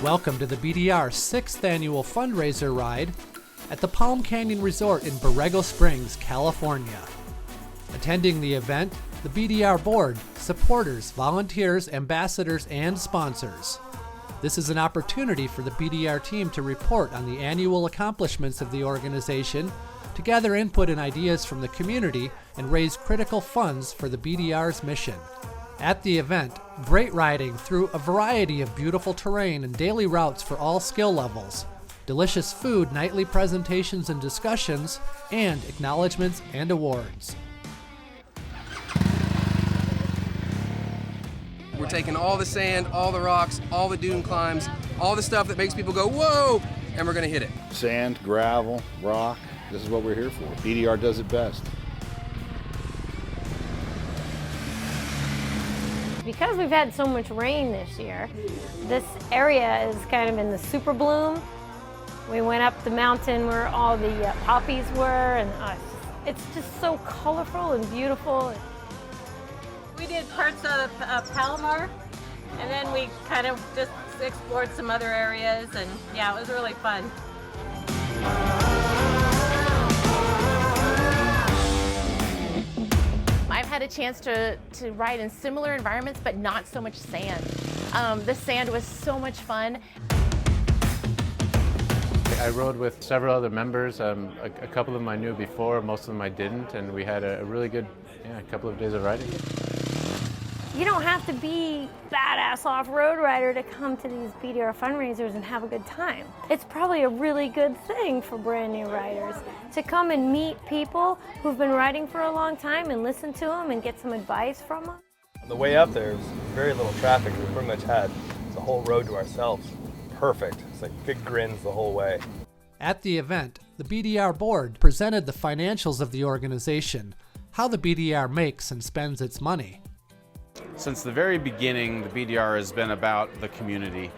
Welcome to the BDR 6th Annual Fundraiser Ride at the Palm Canyon Resort in Borrego Springs, California. Attending the event, the BDR board, supporters, volunteers, ambassadors, and sponsors. This is an opportunity for the BDR team to report on the annual accomplishments of the organization, to gather input and ideas from the community, and raise critical funds for the BDR's mission. At the event, great riding through a variety of beautiful terrain and daily routes for all skill levels, delicious food, nightly presentations and discussions, and acknowledgments and awards. We're taking all the sand, all the rocks, all the dune climbs, all the stuff that makes people go, whoa, and we're gonna hit it. Sand, gravel, rock, this is what we're here for. BDR does it best. Because we've had so much rain this year, this area is kind of in the super bloom. We went up the mountain where all the poppies were, and it's just so colorful and beautiful. We did parts of Palomar, and then we kind of just explored some other areas, and yeah, it was really fun. I've had a chance to ride in similar environments, but not so much sand. The sand was so much fun. I rode with several other members. A couple of them I knew before, most of them I didn't, and we had a really good couple of days of riding. You don't have to be badass off-road rider to come to these BDR fundraisers and have a good time. It's probably a really good thing for brand new riders to come and meet people who've been riding for a long time and listen to them and get some advice from them. On the way up there, was very little traffic. We pretty much had the whole road to ourselves. Perfect. It's like big grins the whole way. At the event, the BDR board presented the financials of the organization, how the BDR makes and spends its money. Since the very beginning, the BDR has been about the community.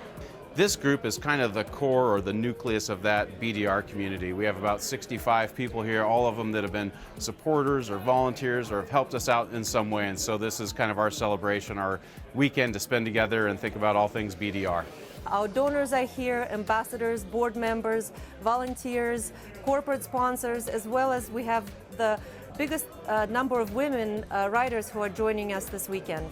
This group is kind of the core or the nucleus of that BDR community. We have about 65 people here, all of them that have been supporters or volunteers or have helped us out in some way, and so this is kind of our celebration, our weekend to spend together and think about all things BDR. Our donors are here, ambassadors, board members, volunteers, corporate sponsors, as well as we have the biggest number of women riders who are joining us this weekend.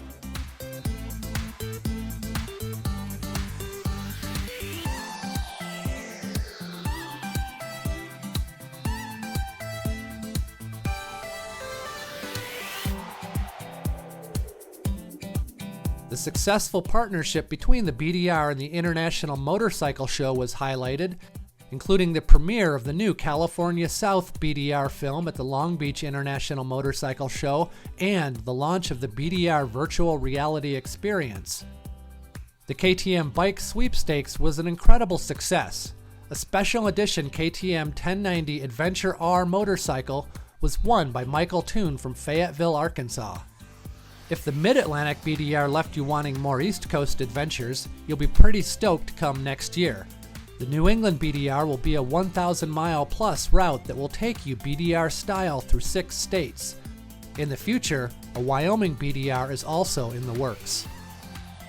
The successful partnership between the BDR and the International Motorcycle Show was highlighted, including the premiere of the new California South BDR film at the Long Beach International Motorcycle Show and the launch of the BDR virtual reality experience. The KTM Bike Sweepstakes was an incredible success. A special edition KTM 1090 Adventure R motorcycle was won by Michael Toon from Fayetteville, Arkansas. If the Mid-Atlantic BDR left you wanting more East Coast adventures, you'll be pretty stoked come next year. The New England BDR will be a 1,000-mile plus route that will take you BDR style through 6 states. In the future, a Wyoming BDR is also in the works.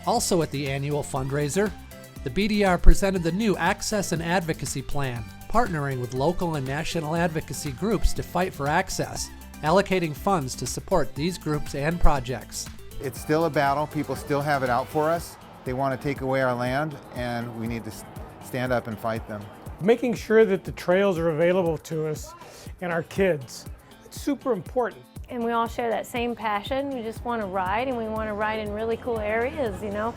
Also at the annual fundraiser, the BDR presented the new Access and Advocacy Plan, partnering with local and national advocacy groups to fight for access, allocating funds to support these groups and projects. It's still a battle. People still have it out for us. They want to take away our land, and we need to stand up and fight them. Making sure that the trails are available to us and our kids, it's super important. And we all share that same passion. We just want to ride, and we want to ride in really cool areas, you know.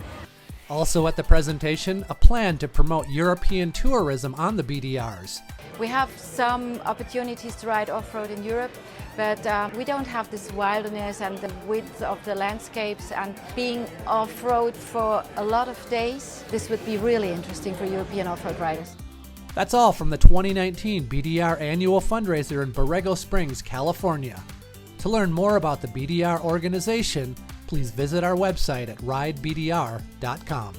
Also at the presentation, a plan to promote European tourism on the BDRs. We have some opportunities to ride off-road in Europe, but we don't have this wilderness and the width of the landscapes, and being off-road for a lot of days, this would be really interesting for European off-road riders. That's all from the 2019 BDR Annual Fundraiser in Borrego Springs, California. To learn more about the BDR organization, please visit our website at RideBDR.com.